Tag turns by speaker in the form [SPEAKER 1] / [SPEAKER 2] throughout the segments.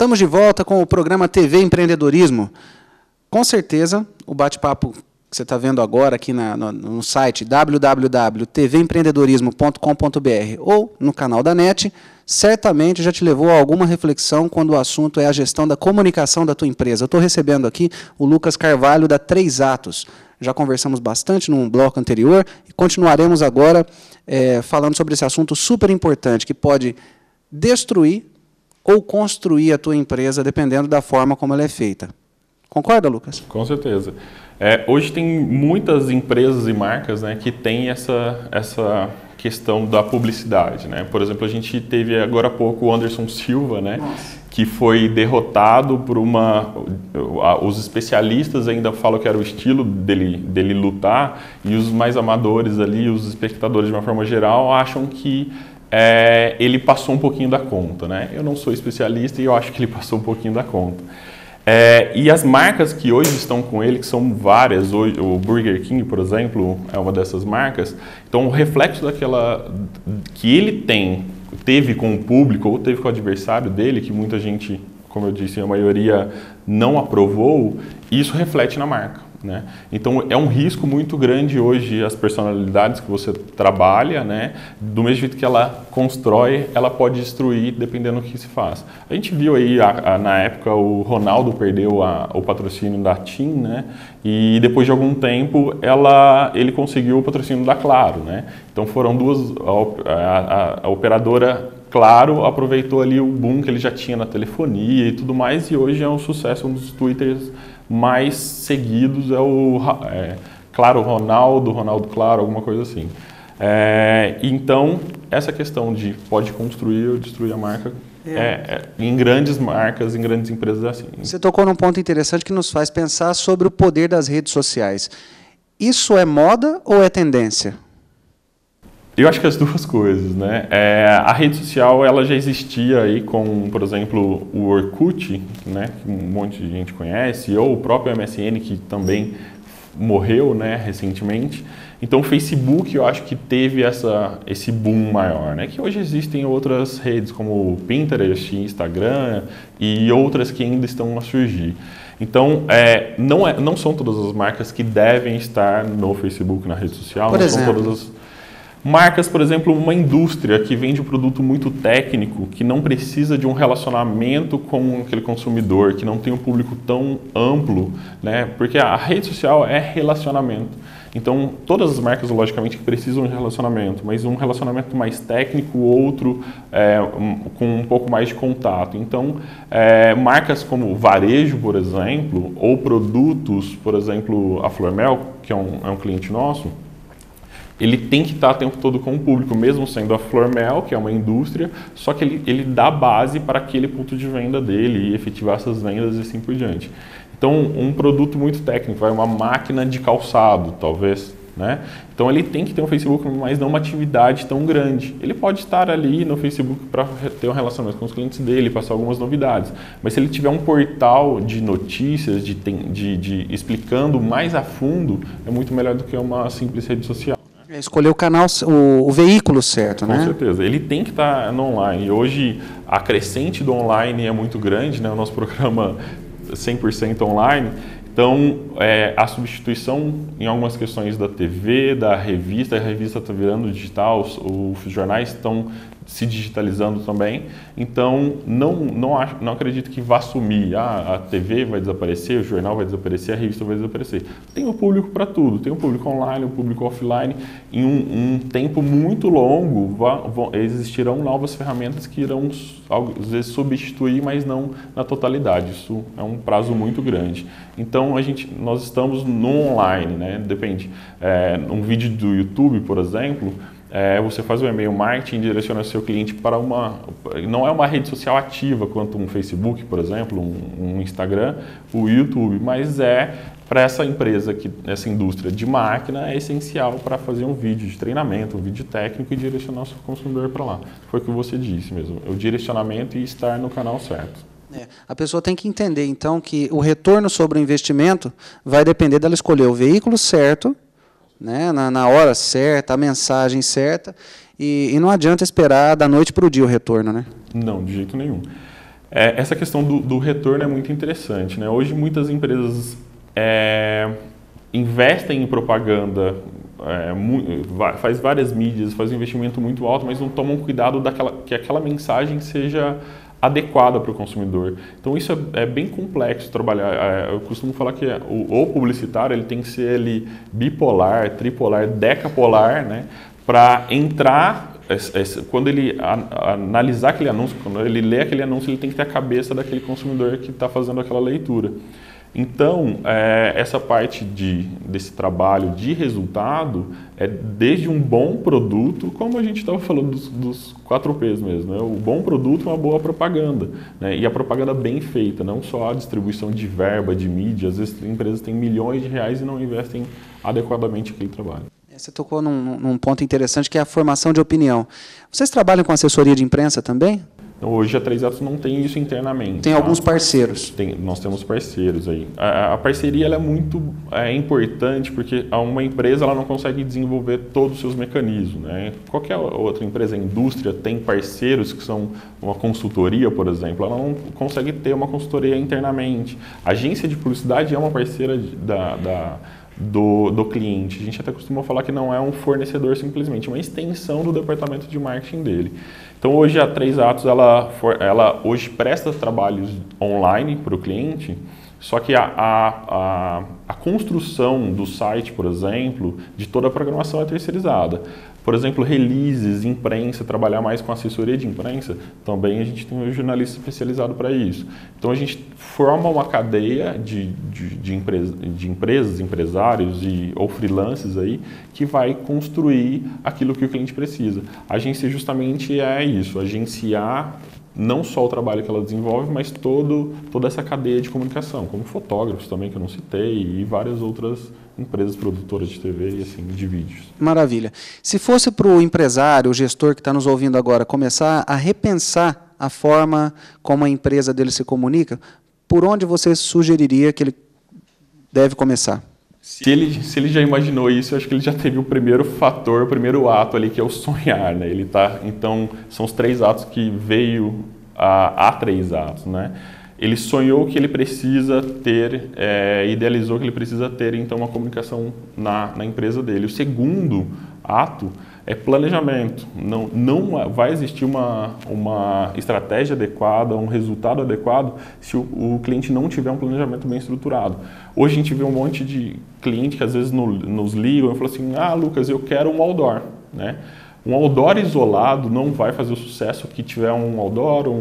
[SPEAKER 1] Estamos de volta com o programa TV Empreendedorismo. Com certeza, o bate-papo que você está vendo agora aqui no site www.tvempreendedorismo.com.br ou no canal da NET, certamente já te levou a alguma reflexão quando o assunto é a gestão da comunicação da tua empresa. Eu estou recebendo aqui o Lucas Carvalho, da 3 Atos. Já conversamos bastante num bloco anterior e continuaremos agora falando sobre esse assunto super importante que pode destruir ou construir a tua empresa, dependendo da forma como ela é feita. Concorda, Lucas?
[SPEAKER 2] Com certeza. Hoje tem muitas empresas e marcas, né, que têm essa questão da publicidade, né? Por exemplo, a gente teve agora há pouco o Anderson Silva, né, que foi derrotado por os especialistas ainda falam que era o estilo dele lutar, e os mais amadores ali, os espectadores de uma forma geral, acham que ele passou um pouquinho da conta, né? Eu não sou especialista e eu acho que ele passou um pouquinho da conta. E as marcas que hoje estão com ele, que são várias, hoje, o Burger King, por exemplo, é uma dessas marcas, então o reflexo que ele teve com o público ou teve com o adversário dele, que muita gente, como eu disse, a maioria não aprovou, isso reflete na marca, né? Então é um risco muito grande hoje as personalidades que você trabalha, né? Do mesmo jeito que ela constrói, ela pode destruir dependendo do que se faz. A gente viu aí na época o Ronaldo perdeu o patrocínio da TIM, né? E depois de algum tempo ele conseguiu o patrocínio da Claro, né? Então foram duas, a operadora Claro aproveitou ali o boom que ele já tinha na telefonia e tudo mais, e hoje é um sucesso, um dos Twitters mais seguidos é o Claro Ronaldo Claro, alguma coisa assim. Então, essa questão de pode construir ou destruir a marca, em grandes marcas, em grandes empresas é assim.
[SPEAKER 1] Você tocou num ponto interessante que nos faz pensar sobre o poder das redes sociais. Isso é moda ou é tendência?
[SPEAKER 2] Eu acho que as duas coisas, né? A rede social ela já existia aí com, por exemplo, o Orkut, né? Que um monte de gente conhece, ou o próprio MSN, que também morreu, né, recentemente. Então o Facebook eu acho que teve esse boom maior, né? Que hoje existem outras redes como o Pinterest, Instagram e outras que ainda estão a surgir. Então, não são todas as marcas que devem estar no Facebook, na rede social,
[SPEAKER 1] por exemplo,
[SPEAKER 2] são todas as marcas, por exemplo, uma indústria que vende um produto muito técnico, que não precisa de um relacionamento com aquele consumidor, que não tem um público tão amplo, né? Porque a rede social é relacionamento. Então, todas as marcas, logicamente, que precisam de relacionamento, mas um relacionamento mais técnico, outro com um pouco mais de contato. Então, marcas como varejo, por exemplo, ou produtos, por exemplo, a Flormel, que é um cliente nosso, ele tem que estar o tempo todo com o público, mesmo sendo a Flormel, que é uma indústria, só que ele dá base para aquele ponto de venda dele e efetivar essas vendas e assim por diante. Então, um produto muito técnico, uma máquina de calçado, talvez, né? Então, ele tem que ter um Facebook, mas não uma atividade tão grande. Ele pode estar ali no Facebook para ter um relacionamento com os clientes dele, passar algumas novidades. Mas se ele tiver um portal de notícias, de explicando mais a fundo, é muito melhor do que uma simples rede social.
[SPEAKER 1] Escolher o canal, o veículo certo, né?
[SPEAKER 2] Com certeza. Ele tem que estar no online. E hoje, a crescente do online é muito grande, né? O nosso programa 100% online. Então, a substituição em algumas questões da TV, da revista, a revista está virando digital, os jornais estão se digitalizando também. Então, não acredito que vá sumir. A TV vai desaparecer, o jornal vai desaparecer, a revista vai desaparecer. Tem um público para tudo. Tem um público online, um público offline. Em um tempo muito longo, existirão novas ferramentas que irão, às vezes, substituir, mas não na totalidade. Isso é um prazo muito grande. Então, nós estamos no online, né? Depende. Um vídeo do YouTube, por exemplo, você faz o e-mail marketing e direciona o seu cliente para não é uma rede social ativa quanto um Facebook, por exemplo, um Instagram, o YouTube, mas para essa empresa, essa indústria de máquina, é essencial para fazer um vídeo de treinamento, um vídeo técnico e direcionar o seu consumidor para lá. Foi o que você disse mesmo, o direcionamento e estar no canal certo.
[SPEAKER 1] A pessoa tem que entender, então, que o retorno sobre o investimento vai depender dela escolher o veículo certo, né, na hora certa, a mensagem certa, e não adianta esperar da noite para o dia o retorno, né?
[SPEAKER 2] Não, de jeito nenhum. Essa questão do retorno é muito interessante, né? Hoje muitas empresas investem em propaganda, faz várias mídias, faz um investimento muito alto, mas não tomam cuidado que aquela mensagem seja adequada para o consumidor. Então isso é bem complexo trabalhar. Eu costumo falar que o publicitário ele tem que ser bipolar, tripolar, decapolar, né? Para entrar, quando ele analisar aquele anúncio, quando ele lê aquele anúncio, ele tem que ter a cabeça daquele consumidor que está fazendo aquela leitura. Então, essa parte desse trabalho de resultado é desde um bom produto, como a gente estava falando dos 4Ps mesmo, né? O bom produto é uma boa propaganda, né? E a propaganda bem feita, não só a distribuição de verba, de mídia. Às vezes empresas têm milhões de reais e não investem adequadamente naquele trabalho.
[SPEAKER 1] Você tocou num ponto interessante, que é a formação de opinião. Vocês trabalham com assessoria de imprensa também?
[SPEAKER 2] Então, hoje a 3Atos não tem isso internamente.
[SPEAKER 1] Tem alguns parceiros.
[SPEAKER 2] Nós temos parceiros aí. A parceria ela é muito importante porque uma empresa ela não consegue desenvolver todos os seus mecanismos, né? Qualquer outra empresa, a indústria, tem parceiros que são uma consultoria, por exemplo. Ela não consegue ter uma consultoria internamente. A agência de publicidade é uma parceira do cliente. A gente até costuma falar que não é um fornecedor simplesmente, é uma extensão do departamento de marketing dele. Então hoje a 3Atos ela hoje presta trabalhos online para o cliente, só que a construção do site, por exemplo, de toda a programação é terceirizada. Por exemplo, releases, imprensa, trabalhar mais com assessoria de imprensa, também a gente tem um jornalista especializado para isso. Então a gente forma uma cadeia de empresas, empresários ou freelancers aí, que vai construir aquilo que o cliente precisa. A agência justamente é isso, agenciar não só o trabalho que ela desenvolve, mas toda essa cadeia de comunicação, como fotógrafos também, que eu não citei, e várias outras empresas produtoras de TV e assim, de vídeos.
[SPEAKER 1] Maravilha. Se fosse para o empresário, o gestor que está nos ouvindo agora, começar a repensar a forma como a empresa dele se comunica, por onde você sugeriria que ele deve começar?
[SPEAKER 2] Se ele já imaginou isso, eu acho que ele já teve o primeiro fator, o primeiro ato ali, que é o sonhar, né? Então, são os 3 atos que veio a 3 atos, né? Ele sonhou que ele precisa ter, idealizou que ele precisa ter, então, uma comunicação na empresa dele. O segundo ato é planejamento. Não vai existir uma estratégia adequada, um resultado adequado, se o cliente não tiver um planejamento bem estruturado. Hoje a gente vê um monte de cliente que às vezes nos ligam e falam assim, Lucas, eu quero um outdoor, né? Um outdoor isolado não vai fazer o sucesso que tiver um outdoor,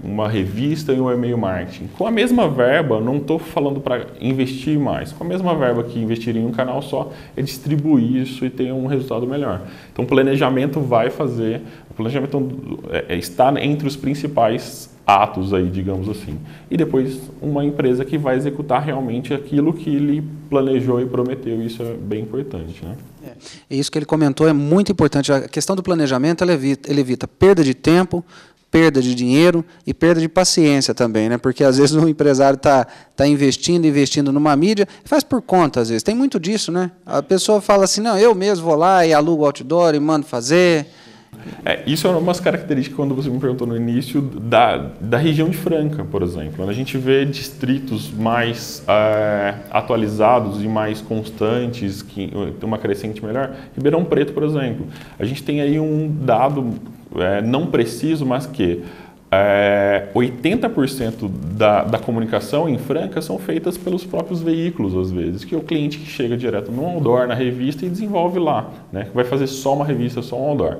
[SPEAKER 2] uma revista e um e-mail marketing. Com a mesma verba, não estou falando para investir mais, com a mesma verba que investir em um canal só, é distribuir isso e ter um resultado melhor. Então, o planejamento o planejamento está entre os principais atos aí, digamos assim. E depois, uma empresa que vai executar realmente aquilo que ele planejou e prometeu, isso é bem importante, né?
[SPEAKER 1] Isso que ele comentou é muito importante. A questão do planejamento ele evita perda de tempo, perda de dinheiro e perda de paciência também, né? Porque às vezes o empresário está investindo numa mídia, faz por conta às vezes. Tem muito disso, né? A pessoa fala assim, não, eu mesmo vou lá e alugo o outdoor e mando fazer.
[SPEAKER 2] Isso é uma características, quando você me perguntou no início, da região de Franca, por exemplo. A gente vê distritos mais atualizados e mais constantes, que tem uma crescente melhor. Ribeirão Preto, por exemplo. A gente tem aí um dado não preciso, mas que 80% da comunicação em Franca são feitas pelos próprios veículos, às vezes, que é o cliente que chega direto no outdoor, na revista, e desenvolve lá, né? Que vai fazer só uma revista, só um outdoor.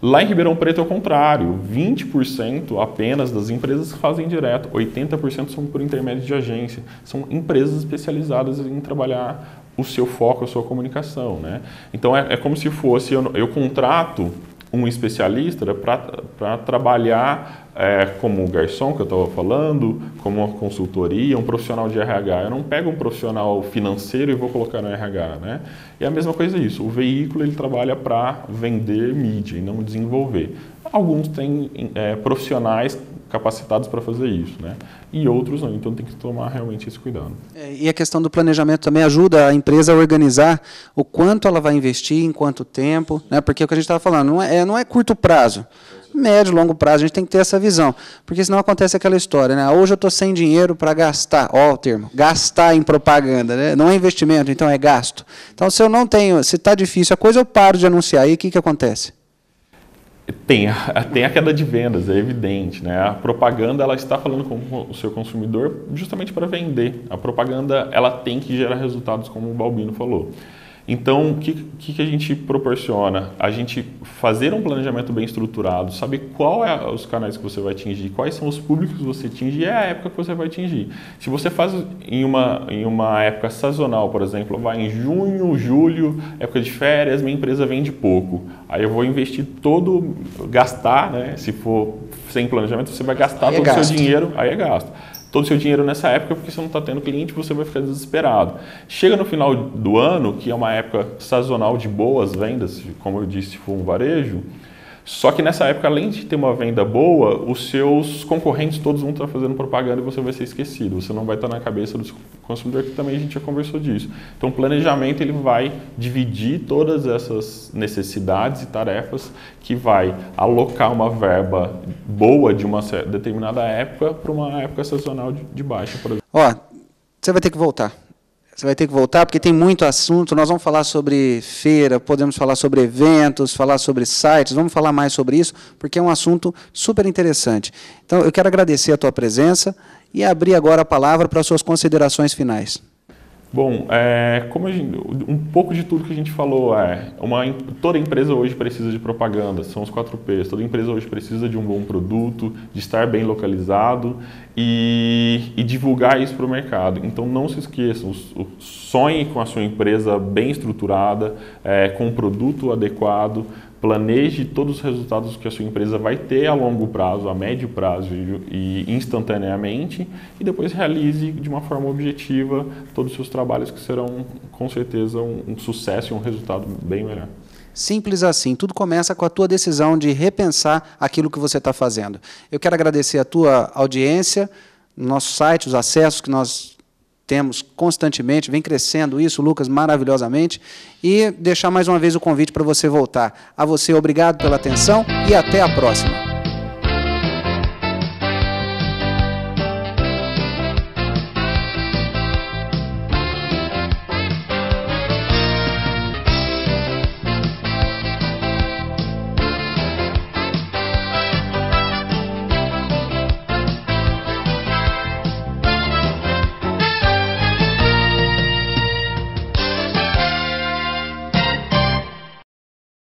[SPEAKER 2] Lá em Ribeirão Preto é o contrário, 20% apenas das empresas fazem direto, 80% são por intermédio de agência. São empresas especializadas em trabalhar o seu foco, a sua comunicação, né? Então é como se fosse, eu contrato um especialista para trabalhar como garçom, que eu estava falando, como uma consultoria, um profissional de RH. Eu não pego um profissional financeiro e vou colocar no RH, né? E a mesma coisa é isso. O veículo ele trabalha para vender mídia e não desenvolver. Alguns têm profissionais capacitados para fazer isso, né? E outros não, então tem que tomar realmente esse cuidado.
[SPEAKER 1] E a questão do planejamento também ajuda a empresa a organizar o quanto ela vai investir, em quanto tempo, né? Porque é o que a gente estava falando, não é curto prazo. médio, longo prazo, a gente tem que ter essa visão, porque senão acontece aquela história, né? Hoje eu estou sem dinheiro para gastar, ó o termo, gastar em propaganda, né? Não é investimento, então é gasto. Então, se eu não tenho, se está difícil a coisa, eu paro de anunciar, e o que acontece?
[SPEAKER 2] Tem a queda de vendas, é evidente, né? A propaganda, ela está falando com o seu consumidor justamente para vender. A propaganda, ela tem que gerar resultados, como o Balbino falou. Então, o que a gente proporciona? A gente fazer um planejamento bem estruturado, saber qual é os canais que você vai atingir, quais são os públicos que você atinge e é a época que você vai atingir. Se você faz em uma época sazonal, por exemplo, vai em junho, julho, época de férias, minha empresa vende pouco. Aí eu vou investir gastar, né? Se for sem planejamento, você vai gastar todo o seu dinheiro, aí é gasto. Todo o seu dinheiro nessa época, porque você não está tendo cliente, você vai ficar desesperado. Chega no final do ano, que é uma época sazonal de boas vendas, como eu disse, se for um varejo, só que nessa época, além de ter uma venda boa, os seus concorrentes todos vão estar fazendo propaganda e você vai ser esquecido. Você não vai estar na cabeça do consumidor, que também a gente já conversou disso. Então, o planejamento ele vai dividir todas essas necessidades e tarefas que vai alocar uma verba boa de uma determinada época para uma época sazonal de baixa, por exemplo.
[SPEAKER 1] Ó, você vai ter que voltar. Você vai ter que voltar, porque tem muito assunto. Nós vamos falar sobre feira, podemos falar sobre eventos, falar sobre sites, vamos falar mais sobre isso, porque é um assunto super interessante. Então, eu quero agradecer a tua presença e abrir agora a palavra para as suas considerações finais.
[SPEAKER 2] Bom, um pouco de tudo que a gente falou toda empresa hoje precisa de propaganda, são os 4 P's. Toda empresa hoje precisa de um bom produto, de estar bem localizado e divulgar isso para o mercado. Então não se esqueçam, sonhe com a sua empresa bem estruturada, com um produto adequado. Planeje todos os resultados que a sua empresa vai ter a longo prazo, a médio prazo e instantaneamente, e depois realize de uma forma objetiva todos os seus trabalhos, que serão com certeza um sucesso e um resultado bem melhor.
[SPEAKER 1] Simples assim, tudo começa com a tua decisão de repensar aquilo que você está fazendo. Eu quero agradecer a tua audiência, no nosso site, os acessos que nós temos constantemente, vem crescendo isso, Lucas, maravilhosamente, e deixar mais uma vez o convite para você voltar. A você, obrigado pela atenção e até a próxima.